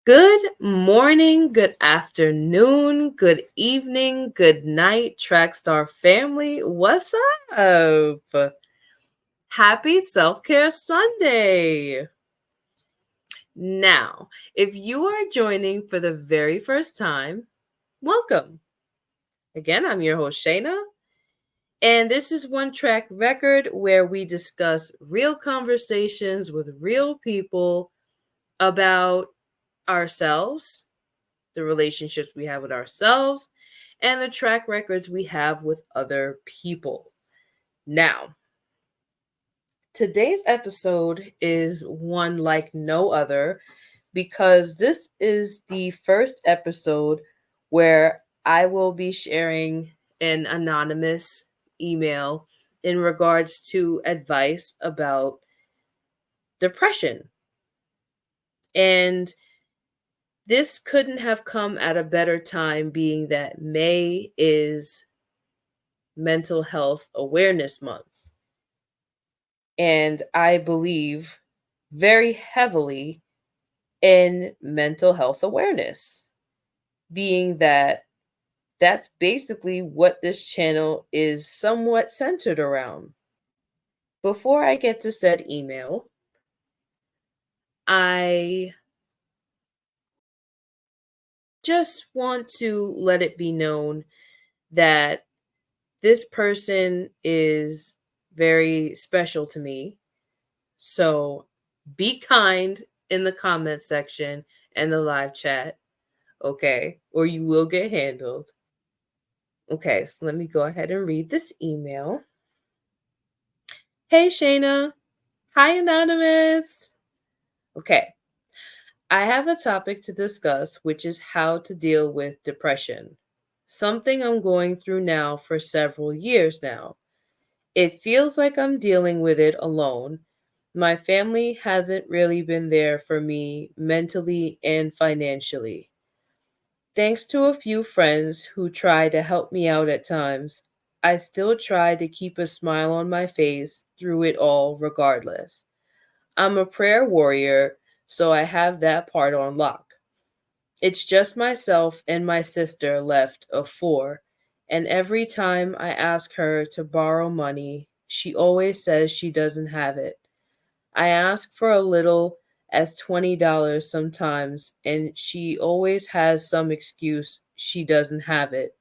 Good morning, good afternoon, good evening, good night, Trackstar family. What's up? Happy Self Care Sunday. Now, if you are joining for the very first time, welcome. Again, I'm your host, Shaina, and this is One Track Record where we discuss real conversations with real people about ourselves, the relationships we have with ourselves, and the track records we have with other people. Now, today's episode is one like no other because this is the first episode where I will be sharing an anonymous email in regards to advice about depression. And this couldn't have come at a better time, being that May is Mental Health Awareness Month. And I believe very heavily in mental health awareness, being that that's basically what this channel is somewhat centered around. Before I get to said email, I just want to let it be known that this person is very special to me. So be kind in the comment section and the live chat, okay? Or you will get handled. Okay, so let me go ahead and read this email. Hey, Shaina. Hi, Anonymous. Okay, I have a topic to discuss, which is how to deal with depression. Something I'm going through now for several years now. It feels like I'm dealing with it alone. My family hasn't really been there for me mentally and financially. Thanks to a few friends who try to help me out at times, I still try to keep a smile on my face through it all regardless. I'm a prayer warrior, so I have that part on lock. It's just myself and my sister left of four, and every time I ask her to borrow money, she always says she doesn't have it. I ask for a little as $20 sometimes, and she always has some excuse she doesn't have it.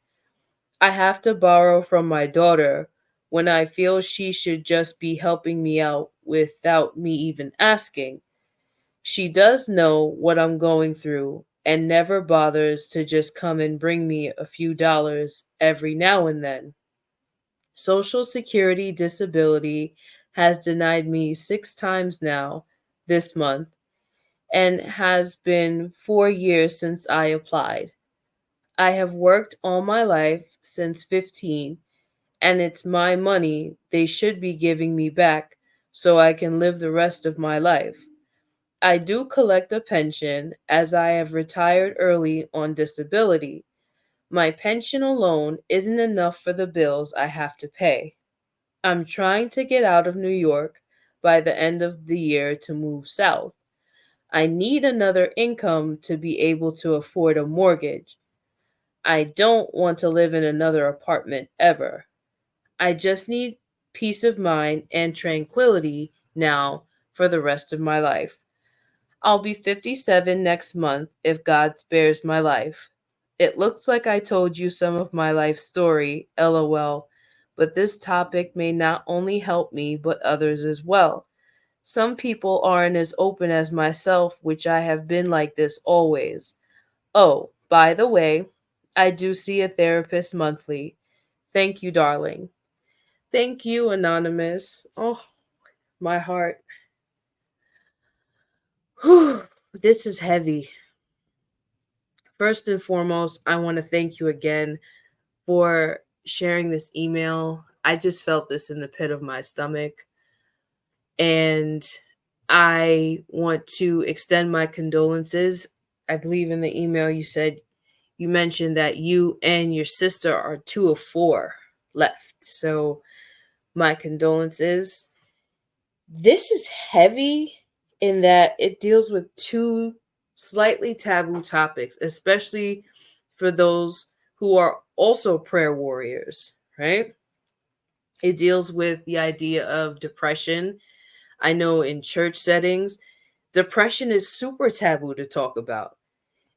I have to borrow from my daughter when I feel she should just be helping me out without me even asking. She does know what I'm going through and never bothers to just come and bring me a few dollars every now and then. Social Security disability has denied me 6 times now this month and has been 4 years since I applied. I have worked all my life since 15, and it's my money they should be giving me back so I can live the rest of my life. I do collect a pension as I have retired early on disability. My pension alone isn't enough for the bills I have to pay. I'm trying to get out of New York by the end of the year to move south. I need another income to be able to afford a mortgage. I don't want to live in another apartment ever. I just need peace of mind and tranquility now for the rest of my life. I'll be 57 next month if God spares my life. It looks like I told you some of my life story, lol, but this topic may not only help me but others as well. Some people aren't as open as myself, which I have been like this always. Oh, by the way, I do see a therapist monthly. Thank you, darling. Thank you, Anonymous. Oh, my heart. Whew, this is heavy. first and foremost, I want to thank you again for sharing this email. I just felt this in the pit of my stomach. And I want to extend my condolences. I believe in the email you mentioned that you and your sister are two of four left. So, my condolences. This is heavy in that it deals with two slightly taboo topics, especially for those who are also prayer warriors, right? It deals with the idea of depression. I know in church settings, depression is super taboo to talk about.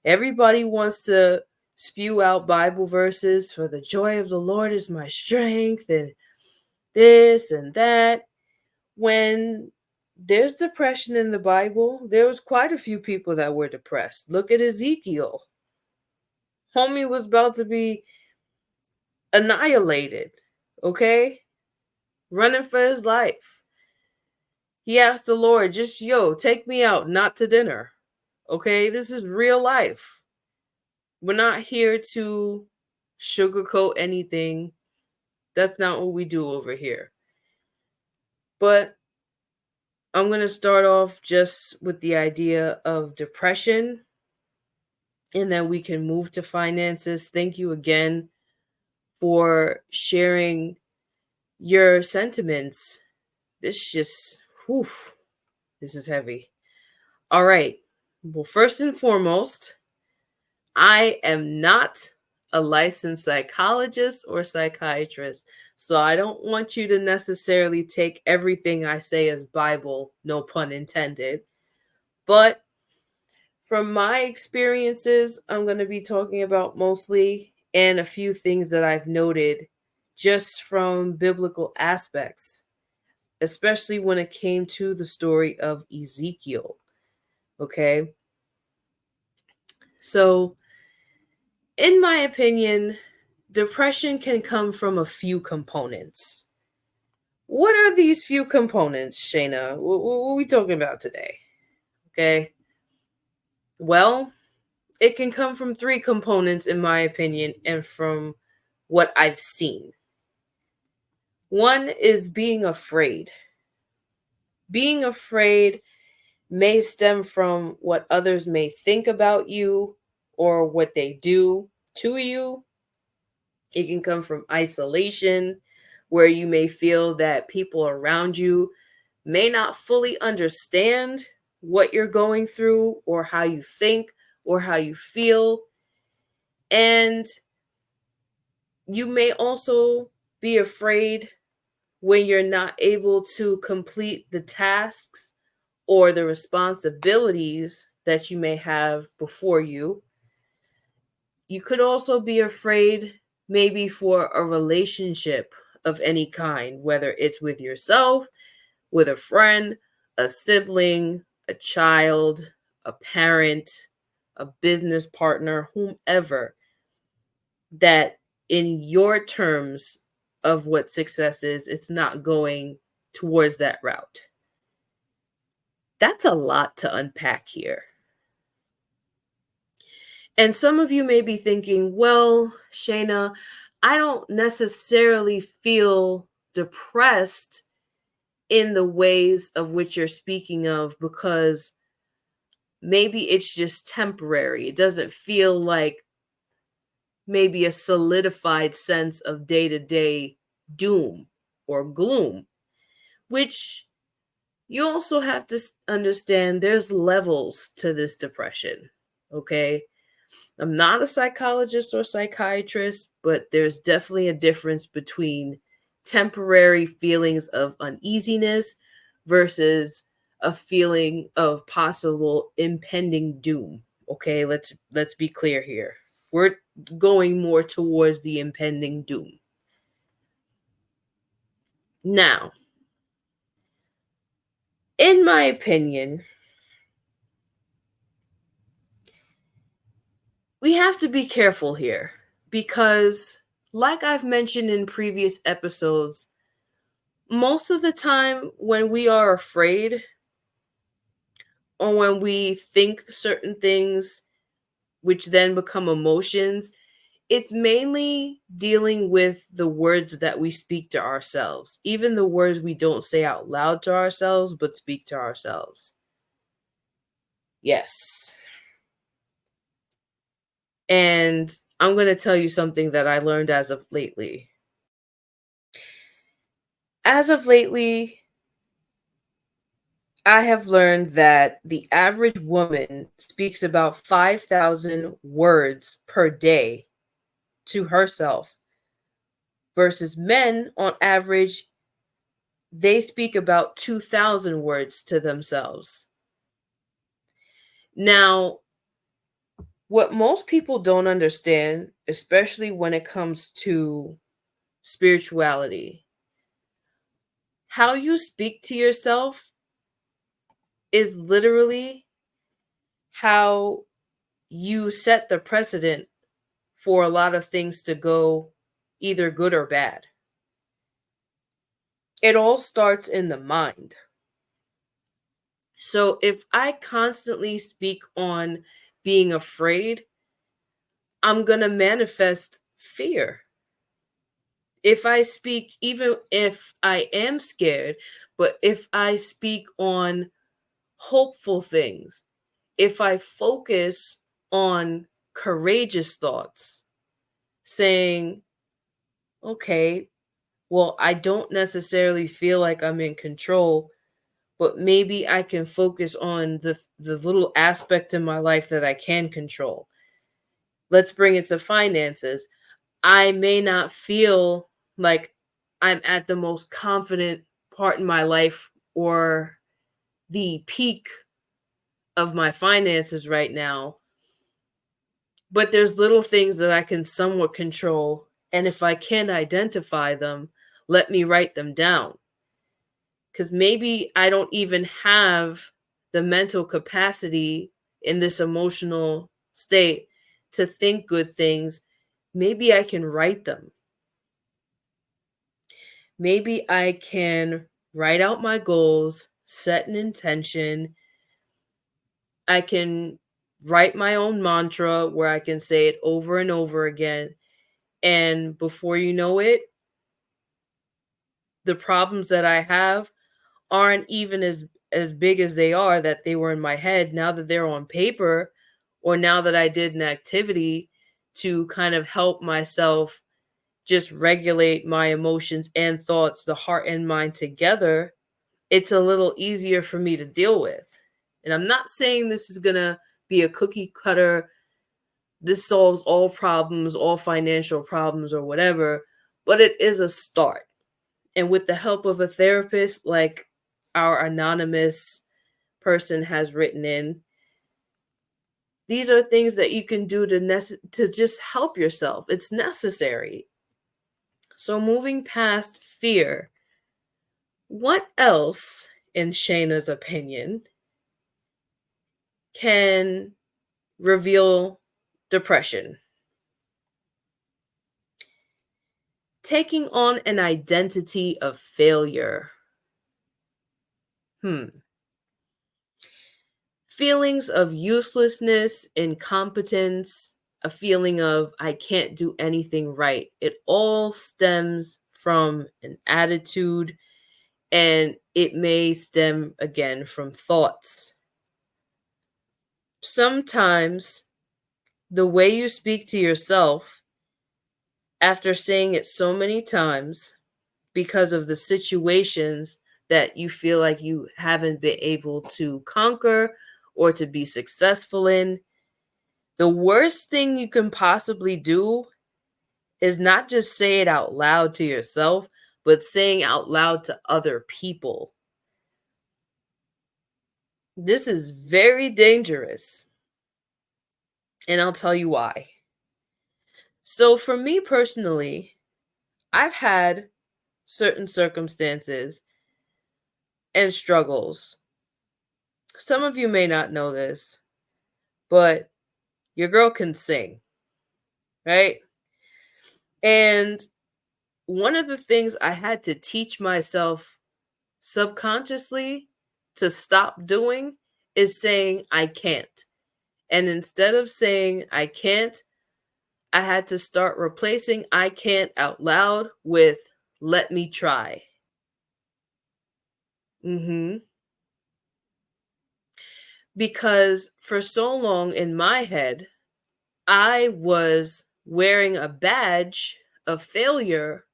Everybody wants to spew out Bible verses for the joy of the Lord is my strength and this and that. When there's depression in the Bible, there was quite a few people that were depressed. Look at Ezekiel. Homie was about to be annihilated, okay? Running for his life. He asked the Lord, just take me out, not to dinner. Okay? This is real life. We're not here to sugarcoat anything. That's not what we do over here. But I'm going to start off just with the idea of depression, and then we can move to finances. Thank you again for sharing your sentiments. Whew, this is heavy. All right. Well, first and foremost, I am not a licensed psychologist or psychiatrist, so I don't want you to necessarily take everything I say as Bible, no pun intended. But from my experiences, I'm going to be talking about mostly and a few things that I've noted just from biblical aspects, especially when it came to the story of Ezekiel. Okay. So, in my opinion, depression can come from a few components. What are these few components, Shaina? What are we talking about today? Okay. Well, it can come from three components, in my opinion, and from what I've seen. One is being afraid. Being afraid may stem from what others may think about you or what they do to you. It can come from isolation, where you may feel that people around you may not fully understand what you're going through or how you think or how you feel. And you may also be afraid when you're not able to complete the tasks or the responsibilities that you may have before you. You could also be afraid maybe for a relationship of any kind, whether it's with yourself, with a friend, a sibling, a child, a parent, a business partner, whomever, that in your terms of what success is, it's not going towards that route. That's a lot to unpack here. And some of you may be thinking, well, Shaina, I don't necessarily feel depressed in the ways of which you're speaking of because maybe it's just temporary. It doesn't feel like maybe a solidified sense of day to day doom or gloom, which you also have to understand there's levels to this depression. Okay. I'm not a psychologist or psychiatrist, but there's definitely a difference between temporary feelings of uneasiness versus a feeling of possible impending doom. Okay, let's be clear here. We're going more towards the impending doom. Now, in my opinion, we have to be careful here because, like I've mentioned in previous episodes, most of the time when we are afraid or when we think certain things, which then become emotions, it's mainly dealing with the words that we speak to ourselves, even the words we don't say out loud to ourselves, but speak to ourselves. Yes. And I'm going to tell you something that I learned as of lately. As of lately, I have learned that the average woman speaks about 5,000 words per day to herself versus men on average, they speak about 2,000 words to themselves. Now, what most people don't understand, especially when it comes to spirituality, how you speak to yourself is literally how you set the precedent for a lot of things to go either good or bad. It all starts in the mind. So if I constantly speak on being afraid, I'm going to manifest fear. If I speak, even if I am scared, but if I speak on hopeful things, if I focus on courageous thoughts, saying, okay, well, I don't necessarily feel like I'm in control, but maybe I can focus on the little aspect in my life that I can control. Let's bring it to finances. I may not feel like I'm at the most confident part in my life or the peak of my finances right now, but there's little things that I can somewhat control. And if I can't identify them, let me write them down. Because maybe I don't even have the mental capacity in this emotional state to think good things. Maybe I can write them. Maybe I can write out my goals, set an intention. I can write my own mantra where I can say it over and over again. And before you know it, the problems that I have aren't even as big as they are that they were in my head now that they're on paper, or now that I did an activity to kind of help myself just regulate my emotions and thoughts, the heart and mind together. It's a little easier for me to deal with. And I'm not saying this is going to be a cookie cutter, this solves all problems, all financial problems, or whatever, but it is a start. And with the help of a therapist, like our anonymous person has written in, these are things that you can do to just help yourself. It's necessary. So, moving past fear, what else, in Shaina's opinion, can reveal depression? Taking on an identity of failure. Hmm. Feelings of uselessness, incompetence, a feeling of I can't do anything right. It all stems from an attitude, and it may stem again from thoughts. Sometimes the way you speak to yourself after saying it so many times because of the situations that you feel like you haven't been able to conquer or to be successful in, the worst thing you can possibly do is not just say it out loud to yourself, but saying out loud to other people. This is very dangerous, and I'll tell you why. So, for me personally, I've had certain circumstances and struggles. Some of you may not know this, but your girl can sing, right? And one of the things I had to teach myself subconsciously to stop doing is saying I can't. And instead of saying I can't, I had to start replacing I can't out loud with let me try. Mhm. Because for so long in my head, I was wearing a badge of failure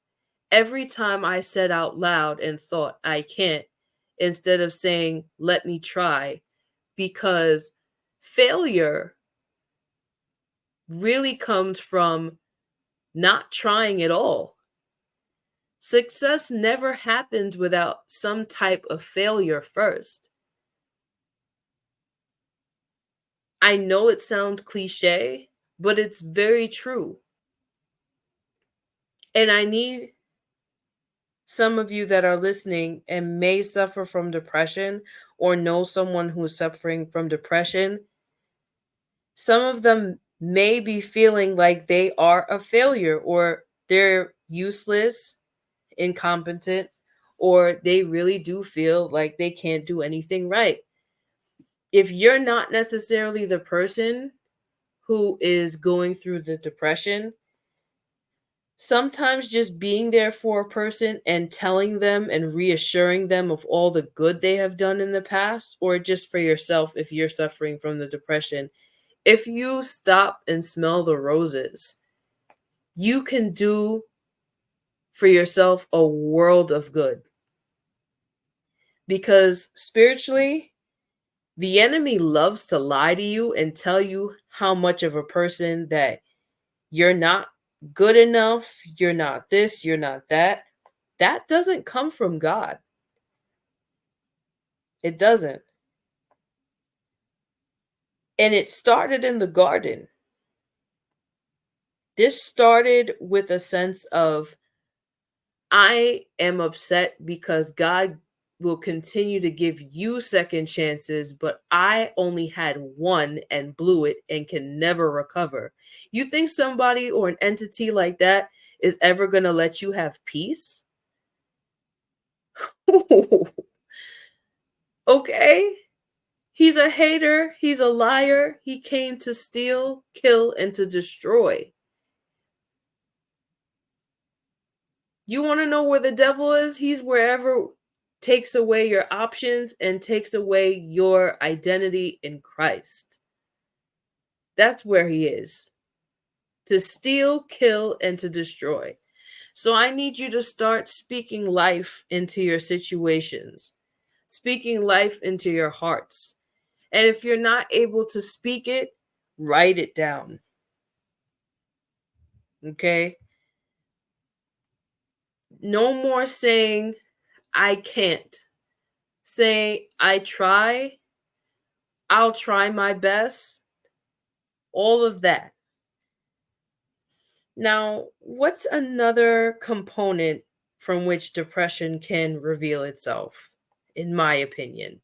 every time I said out loud and thought I can't instead of saying let me try, because failure really comes from not trying at all. Success never happens without some type of failure first. I know it sounds cliche, but it's very true. And I need some of you that are listening and may suffer from depression or know someone who's suffering from depression, some of them may be feeling like they are a failure or they're useless, incompetent, or they really do feel like they can't do anything right. If you're not necessarily the person who is going through the depression, sometimes just being there for a person and telling them and reassuring them of all the good they have done in the past, or just for yourself if you're suffering from the depression, if you stop and smell the roses, you can do for yourself a world of good. Because spiritually, the enemy loves to lie to you and tell you how much of a person that you're not good enough, you're not this, you're not that. That doesn't come from God. It doesn't. And it started in the garden. This started with a sense of, I am upset because God will continue to give you second chances, but I only had one and blew it and can never recover. You think somebody or an entity like that is ever going to let you have peace? Okay. He's a hater. He's a liar. He came to steal, kill, and to destroy. You want to know where the devil is? He's wherever takes away your options and takes away your identity in Christ. That's where he is. To steal, kill, and to destroy. So I need you to start speaking life into your situations, speaking life into your hearts. And if you're not able to speak it, write it down. Okay? No more saying, I can't. Say, I try, I'll try my best, all of that. Now, what's another component from which depression can reveal itself, in my opinion?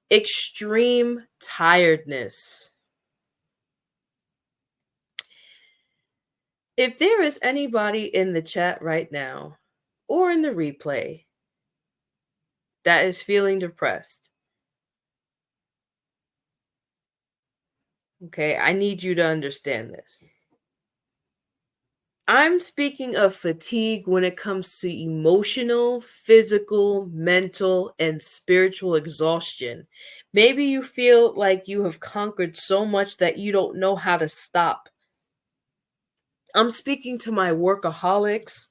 Extreme tiredness. If there is anybody in the chat right now or in the replay that is feeling depressed, okay, I need you to understand this. I'm speaking of fatigue when it comes to emotional, physical, mental, and spiritual exhaustion. Maybe you feel like you have conquered so much that you don't know how to stop. I'm speaking to my workaholics.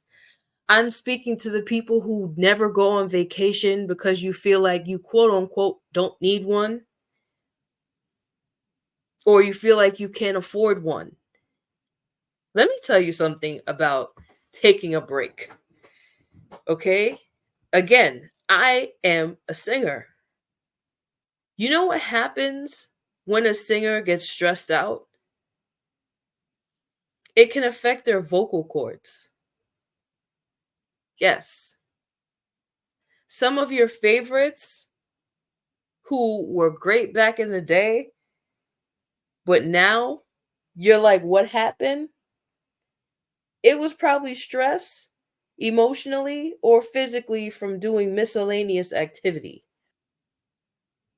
I'm speaking to the people who never go on vacation because you feel like you quote unquote don't need one, or you feel like you can't afford one. Let me tell you something about taking a break. Okay? Again, I am a singer. You know what happens when a singer gets stressed out? It can affect their vocal cords. Yes. Some of your favorites who were great back in the day, but now you're like, what happened? It was probably stress, emotionally or physically, from doing miscellaneous activity.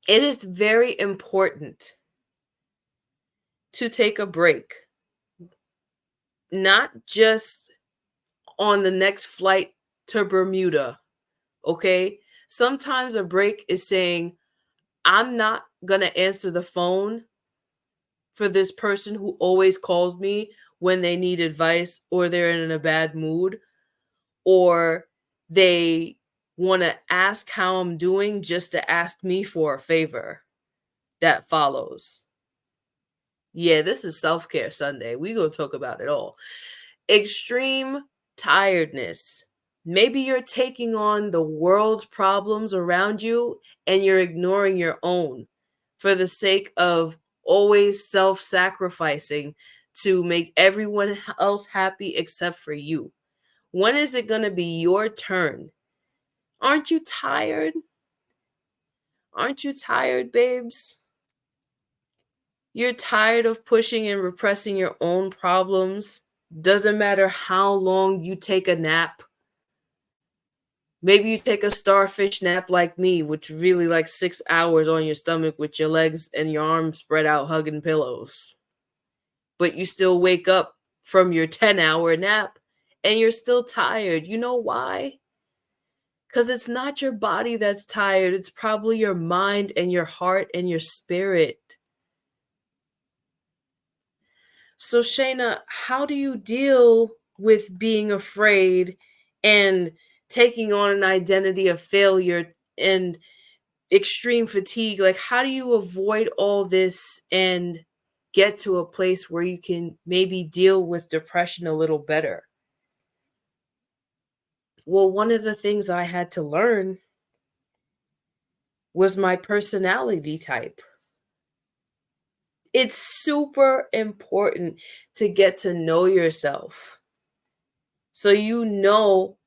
It is very important to take a break, not just on the next flight to Bermuda, okay? Sometimes a break is saying, I'm not going to answer the phone for this person who always calls me when they need advice or they're in a bad mood or they want to ask how I'm doing just to ask me for a favor that follows. Yeah, this is Self Care Sunday. We gonna talk about it all. Extreme tiredness. Maybe you're taking on the world's problems around you and you're ignoring your own for the sake of always self sacrificing to make everyone else happy except for you. When is it going to be your turn? Aren't you tired? Aren't you tired, babes? You're tired of pushing and repressing your own problems. Doesn't matter how long you take a nap. Maybe you take a starfish nap like me, which really like 6 hours on your stomach with your legs and your arms spread out hugging pillows. But you still wake up from your 10-hour nap and you're still tired. You know why? Because it's not your body that's tired. It's probably your mind and your heart and your spirit. So, Shaina, how do you deal with being afraid and taking on an identity of failure and extreme fatigue? Like, how do you avoid all this and get to a place where you can maybe deal with depression a little better? Well, one of the things I had to learn was my personality type. It's super important to get to know yourself so you know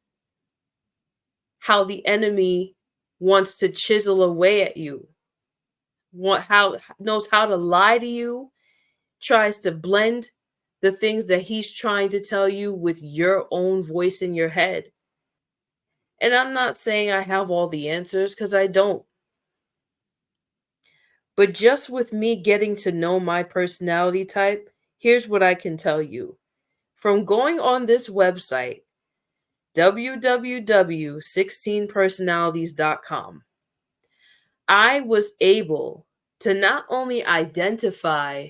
how the enemy wants to chisel away at you, how knows how to lie to you, tries to blend the things that he's trying to tell you with your own voice in your head. And I'm not saying I have all the answers because I don't. But just with me getting to know my personality type, here's what I can tell you. From going on this website, www.16personalities.com, I was able to not only identify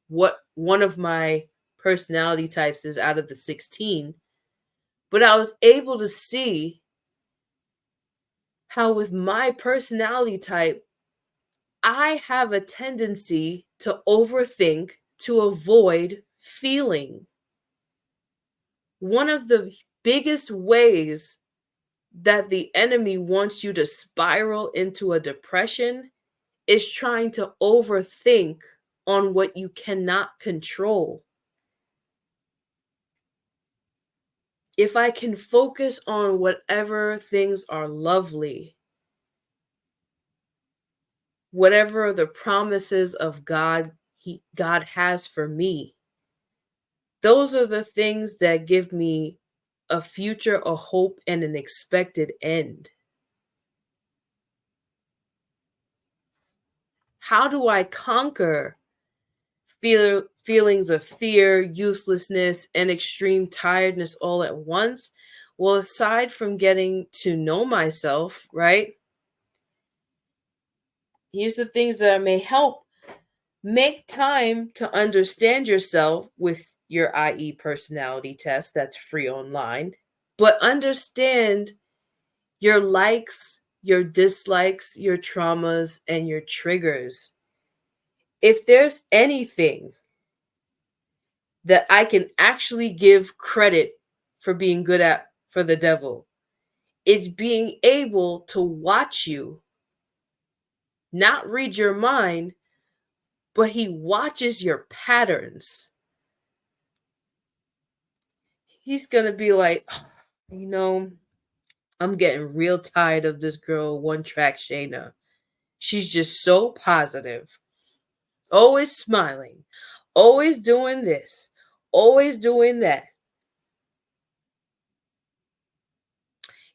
what one of my personality types is out of the 16, but I was able to see how, with my personality type, I have a tendency to overthink to avoid feeling. One of the biggest ways that the enemy wants you to spiral into a depression is trying to overthink on what you cannot control. If I can focus on whatever things are lovely, whatever the promises of God has for me, those are the things that give me a future, a hope, and an expected end. How do I conquer feelings of fear, uselessness, and extreme tiredness all at once? Well, aside from getting to know myself, right? Here's the things that may help. Make time to understand yourself with your IE personality test that's free online, but understand your likes, your dislikes, your traumas, and your triggers. If there's anything that I can actually give credit for being good at for the devil, it's being able to watch you, not read your mind, but he watches your patterns. He's going to be like, "Oh, you know, I'm getting real tired of this girl, one track Shaina. She's just so positive, always smiling, always doing this, always doing that.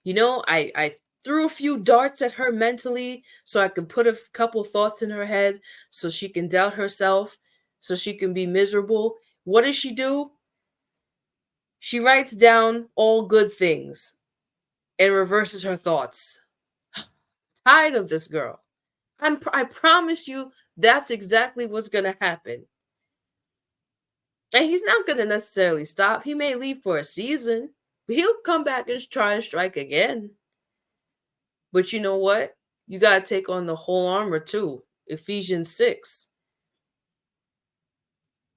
I threw a few darts at her mentally so I could put a couple thoughts in her head so she can doubt herself, so she can be miserable. What does she do? She writes down all good things and reverses her thoughts. Tired of this girl. I promise you that's exactly what's going to happen. And he's not going to necessarily stop. He may leave for a season, but he'll come back and try and strike again. But you know what? You got to take on the whole armor too. Ephesians 6.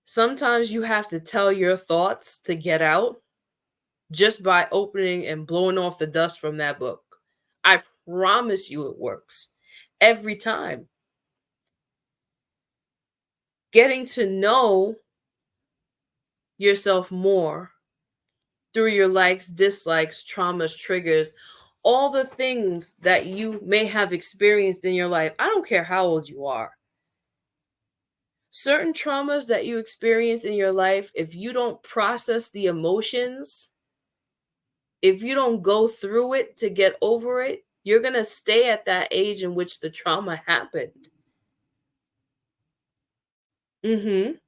Sometimes you have to tell your thoughts to get out just by opening and blowing off the dust from that book. I promise you it works every time. Getting to know yourself more through your likes, dislikes, traumas, triggers, all the things that you may have experienced in your life. I don't care how old you are. Certain traumas that you experience in your life, if you don't process the emotions, if you don't go through it to get over it, you're going to stay at that age in which the trauma happened. Mhm.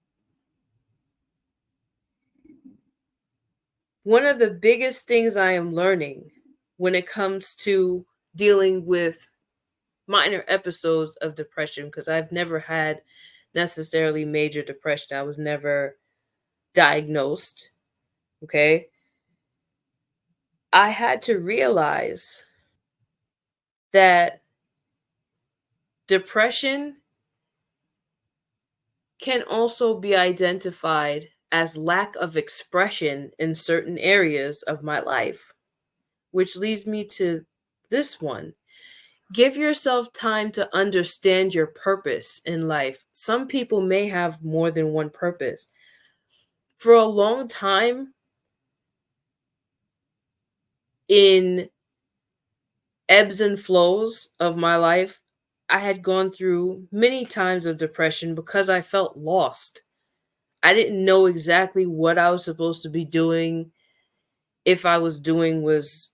One of the biggest things I am learning when it comes to dealing with minor episodes of depression, because I've never had necessarily major depression. I was never diagnosed. Okay. I had to realize that depression can also be identified as lack of expression in certain areas of my life, which leads me to this one. Give yourself time to understand your purpose in life. Some people may have more than one purpose. For a long time in ebbs and flows of my life, I had gone through many times of depression because I felt lost. I didn't know exactly what I was supposed to be doing, if I was doing was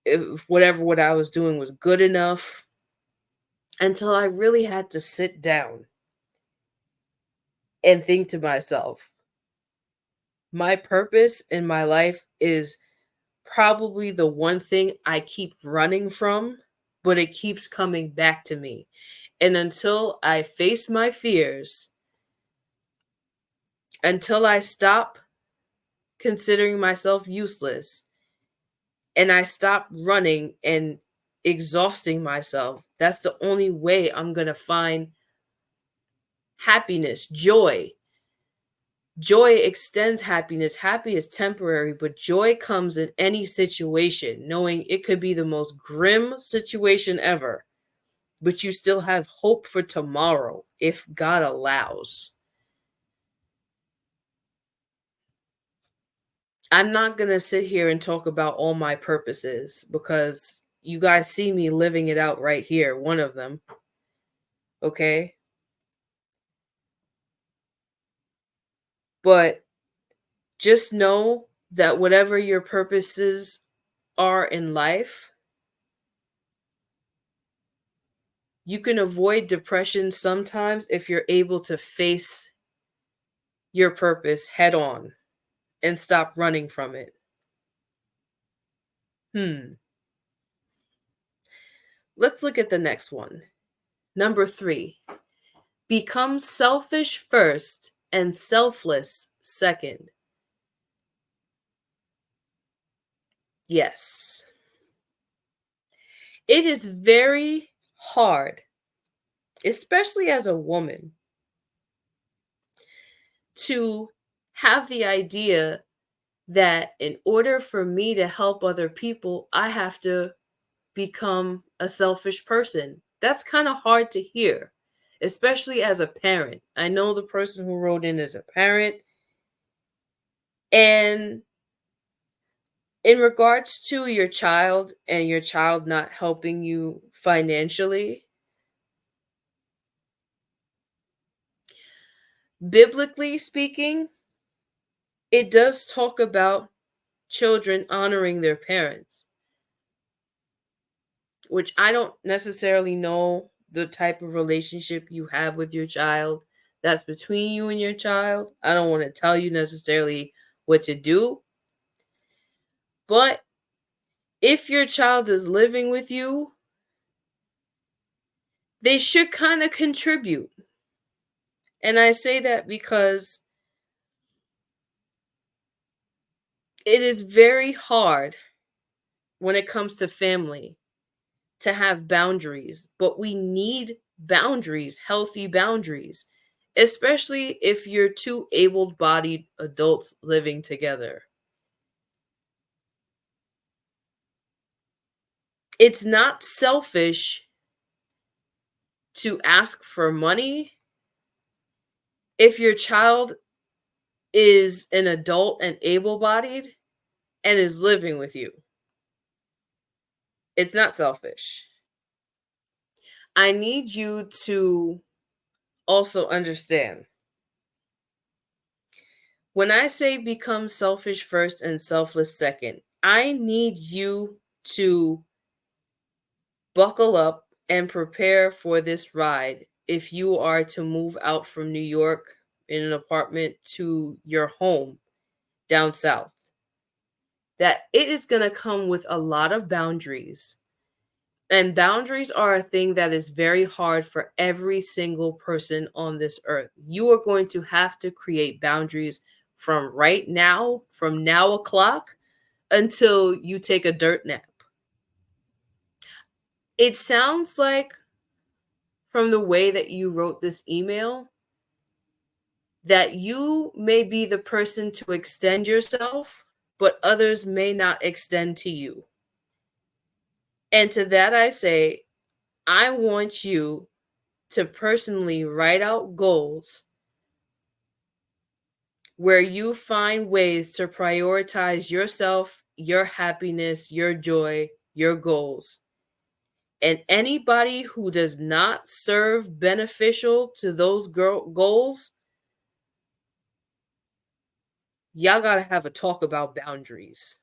if whatever what I was doing was good enough, until I really had to sit down and think to myself, my purpose in my life is probably the one thing I keep running from, but it keeps coming back to me. And until I face my fears, until I stop considering myself useless, and I stop running and exhausting myself, that's the only way I'm going to find happiness, joy. Joy extends happiness. Happy is temporary, but joy comes in any situation, knowing it could be the most grim situation ever, but you still have hope for tomorrow if God allows. I'm not going to sit here and talk about all my purposes because you guys see me living it out right here, one of them. Okay? But just know that whatever your purposes are in life, you can avoid depression sometimes if you're able to face your purpose head on and stop running from it. Let's look at the next one. Number 3, become selfish first and selfless second. Yes. It is very hard, especially as a woman, to have the idea that in order for me to help other people, I have to become a selfish person. That's kind of hard to hear, especially as a parent. I know the person who wrote in is a parent. And in regards to your child and your child not helping you financially, biblically speaking, it does talk about children honoring their parents, which I don't necessarily know the type of relationship you have with your child. That's between you and your child. I don't want to tell you necessarily what to do, but if your child is living with you, they should kind of contribute. And I say that because it is very hard when it comes to family to have boundaries, but we need boundaries, healthy boundaries, especially if you're two able bodied adults living together. It's not selfish to ask for money if your child is an adult and able bodied and is living with you. It's not selfish. I need you to also understand when I say become selfish first and selfless second, I need you to buckle up and prepare for this ride if you are to move out from New York in an apartment to your home down south. That it is going to come with a lot of boundaries. And boundaries are a thing that is very hard for every single person on this earth. You are going to have to create boundaries from right now, from now o'clock until you take a dirt nap. It sounds like, from the way that you wrote this email, that you may be the person to extend yourself, but others may not extend to you. And to that, I say, I want you to personally write out goals where you find ways to prioritize yourself, your happiness, your joy, your goals. And anybody who does not serve beneficial to those goals, y'all got to have a talk about boundaries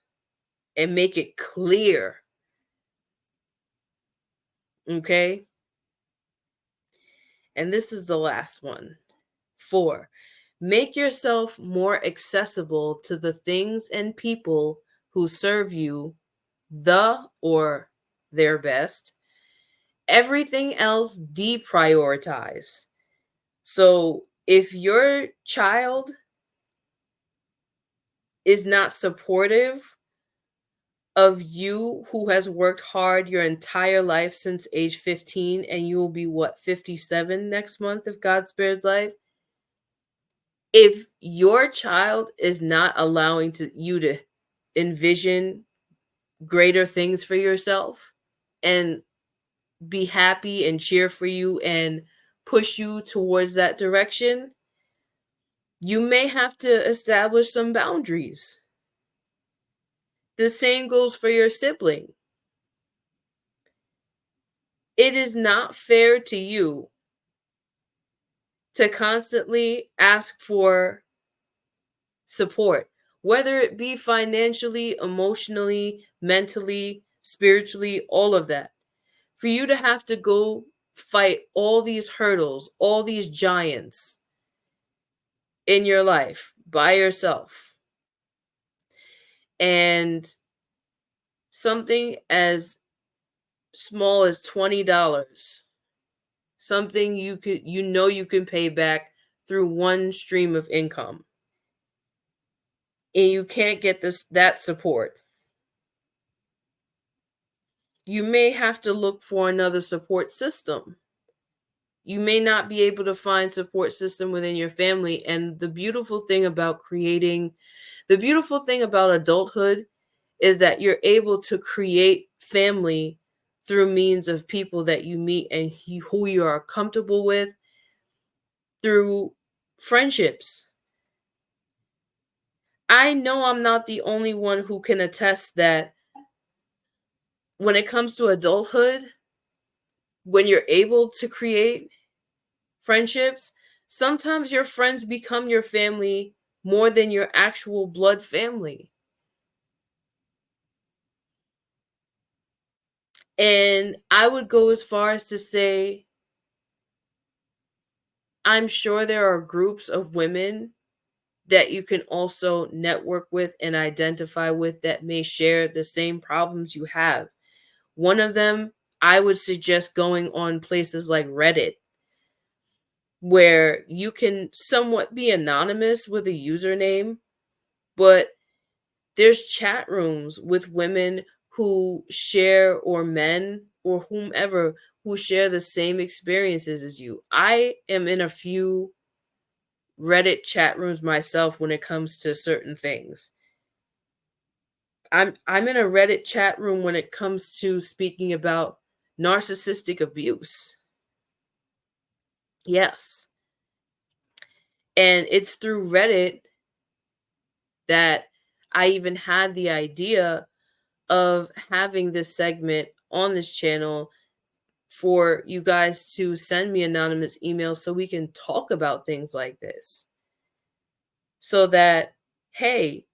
and make it clear. Okay? And this is the last one. 4, make yourself more accessible to the things and people who serve you the or their best. Everything else deprioritize. So if your child is not supportive of you who has worked hard your entire life since age 15 and you will be what 57 next month if God spares life, if your child is not allowing you to envision greater things for yourself and be happy and cheer for you and push you towards that direction, you may have to establish some boundaries. The same goes for your sibling. It is not fair to you to constantly ask for support, whether it be financially, emotionally, mentally, spiritually, all of that. For you to have to go fight all these hurdles, all these giants in your life by yourself. And something as small as $20, something you can pay back through one stream of income. And you can't get that support. You may have to look for another support system. You may not be able to find support system within your family. And the beautiful thing about adulthood is that you're able to create family through means of people that you meet and who you are comfortable with, through friendships. I know I'm not the only one who can attest that when it comes to adulthood, when you're able to create friendships, sometimes your friends become your family more than your actual blood family. And I would go as far as to say I'm sure there are groups of women that you can also network with and identify with that may share the same problems you have. One of them, I would suggest going on places like Reddit, where you can somewhat be anonymous with a username, but there's chat rooms with women who share, or men, or whomever, who share the same experiences as you. I am in a few Reddit chat rooms myself when it comes to certain things. I'm in a Reddit chat room when it comes to speaking about narcissistic abuse. Yes. And it's through Reddit that I even had the idea of having this segment on this channel for you guys to send me anonymous emails so we can talk about things like this. So that, hey,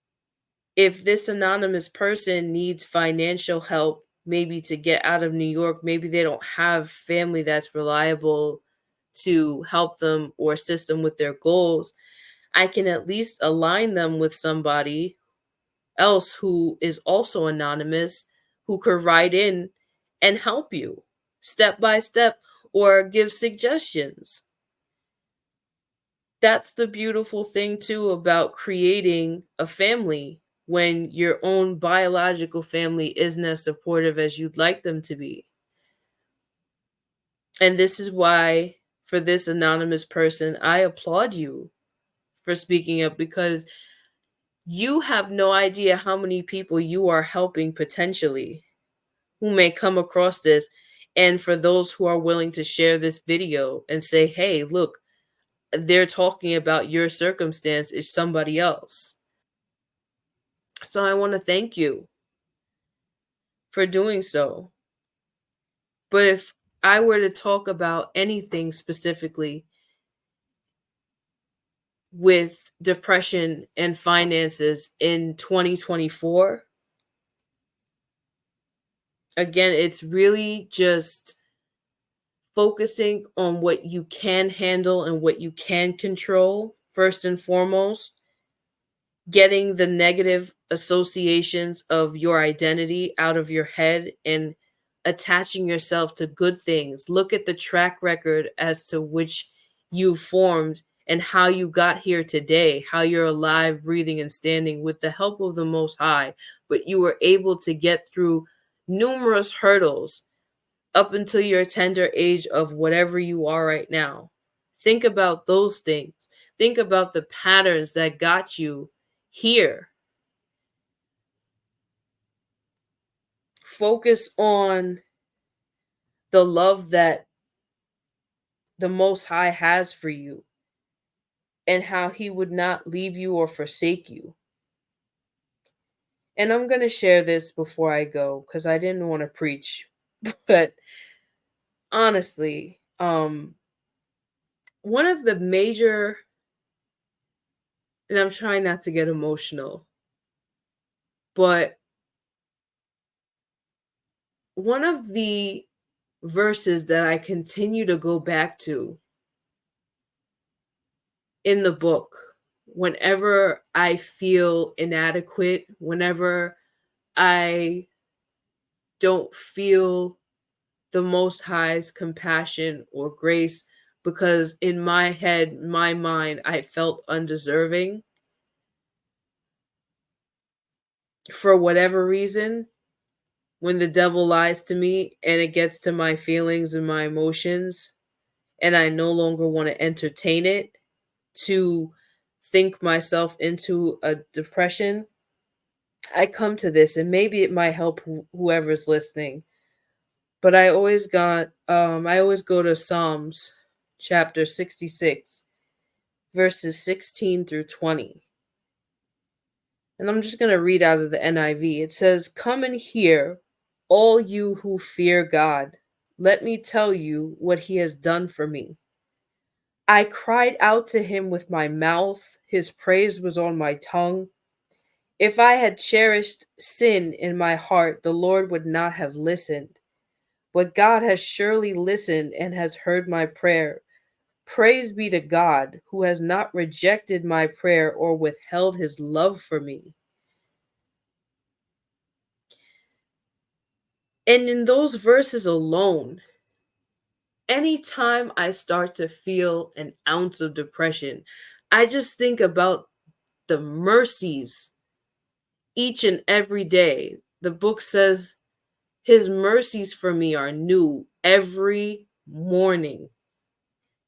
if this anonymous person needs financial help, maybe to get out of New York, maybe they don't have family that's reliable to help them or assist them with their goals, I can at least align them with somebody else who is also anonymous, who could write in and help you step by step or give suggestions. That's the beautiful thing too about creating a family when your own biological family isn't as supportive as you'd like them to be. And this is why, for this anonymous person, I applaud you for speaking up, because you have no idea how many people you are helping potentially who may come across this. And for those who are willing to share this video and say, hey, look, they're talking about your circumstance is somebody else. So I want to thank you for doing so. But if I were to talk about anything specifically with depression and finances in 2024, again, it's really just focusing on what you can handle and what you can control, first and foremost, getting the negative associations of your identity out of your head and attaching yourself to good things. Look at the track record as to which you formed and how you got here today, how you're alive, breathing, and standing with the help of the Most High. But you were able to get through numerous hurdles up until your tender age of whatever you are right now. Think about those things. Think about the patterns that got you here. Focus on the love that the Most High has for you and how He would not leave you or forsake you. And I'm going to share this before I go because I didn't want to preach. But honestly, one of the major, and I'm trying not to get emotional, but one of the verses that I continue to go back to in the book whenever I feel inadequate, whenever I don't feel the Most High's compassion or grace, because in my head, my mind, I felt undeserving for whatever reason. When the devil lies to me and it gets to my feelings and my emotions, and I no longer want to entertain it, to think myself into a depression, I come to this, and maybe it might help whoever's listening. But I always go to Psalms chapter 66, verses 16 through 20. And I'm just going to read out of the NIV. It says, "Come and hear, all you who fear God. Let me tell you what He has done for me. I cried out to Him with my mouth, His praise was on my tongue. If I had cherished sin in my heart, the Lord would not have listened. But God has surely listened and has heard my prayer. Praise be to God who has not rejected my prayer or withheld his love for me. And in those verses alone, anytime I start to feel an ounce of depression, I just think about the mercies each and every day. The book says, his mercies for me are new every morning.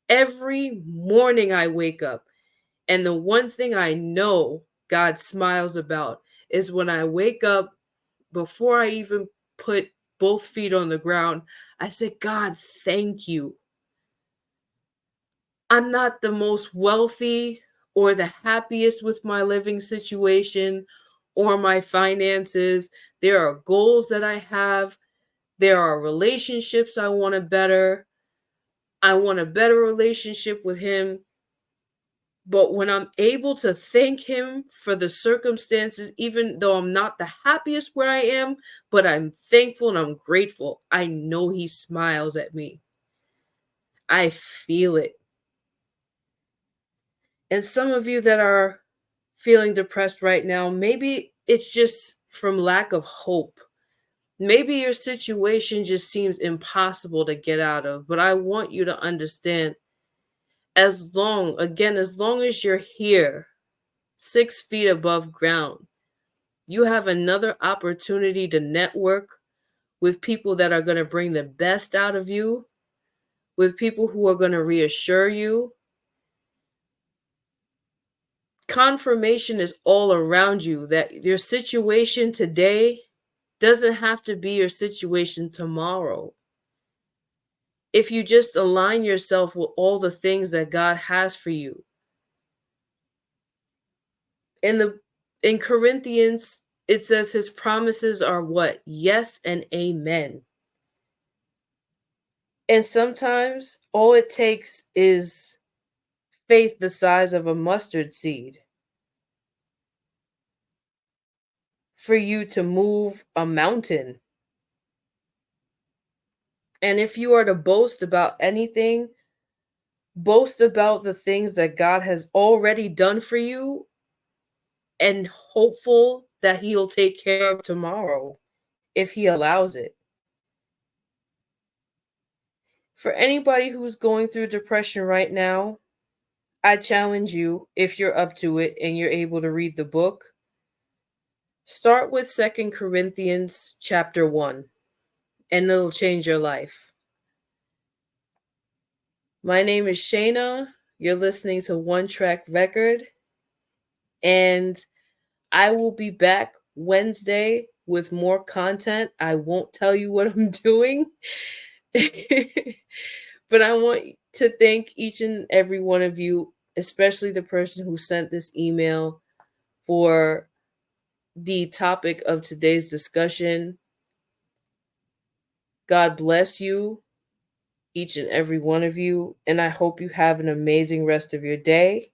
Every morning I wake up. And the one thing I know God smiles about is when I wake up, before I even put both feet on the ground, I say, God, thank you. I'm not the most wealthy or the happiest with my living situation or my finances. There are goals that I have. There are relationships I want to better. I want a better relationship with him. But when I'm able to thank him for the circumstances, even though I'm not the happiest where I am, but I'm thankful and I'm grateful, I know he smiles at me. I feel it. And some of you that are feeling depressed right now, maybe it's just from lack of hope. Maybe your situation just seems impossible to get out of, but I want you to understand, as long as you're here, 6 feet above ground, you have another opportunity to network with people that are going to bring the best out of you, with people who are going to reassure you. Confirmation is all around you that your situation today doesn't have to be your situation tomorrow. If you just align yourself with all the things that God has for you. In the in Corinthians, it says his promises are what? Yes and amen. And sometimes all it takes is faith the size of a mustard seed for you to move a mountain. And if you are to boast about anything, boast about the things that God has already done for you and hopeful that he'll take care of tomorrow if he allows it. For anybody who's going through depression right now, I challenge you, if you're up to it and you're able to read the book, start with Second Corinthians chapter 1 and it'll change your life. My name is Shaina. You're listening to One Track Record, and I will be back Wednesday with more content. I won't tell you what I'm doing, but I want to thank each and every one of you, especially the person who sent this email for the topic of today's discussion. God bless you, each and every one of you, and I hope you have an amazing rest of your day.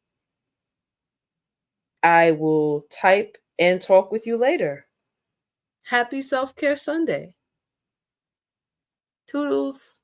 I will type and talk with you later. Happy Self Care Sunday. Toodles.